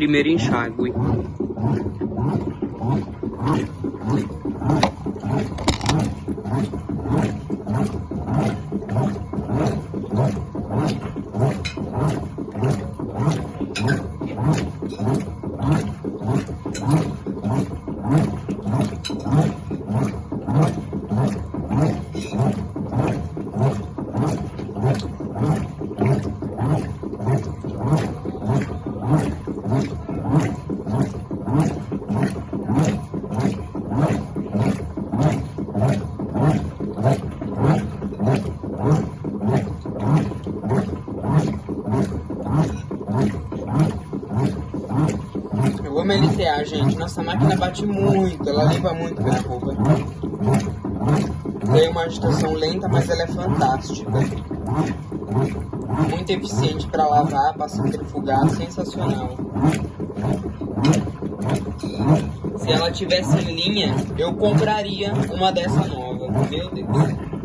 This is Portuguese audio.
primeiro enxágue. Eu amo LTA, gente. Nossa, a máquina bate muito, ela limpa muito bem a roupa. Tem uma agitação lenta, mas ela é fantástica. Muito eficiente para lavar, para centrifugar, sensacional. Se ela tivesse em linha, eu compraria uma dessa nova. Meu Deus.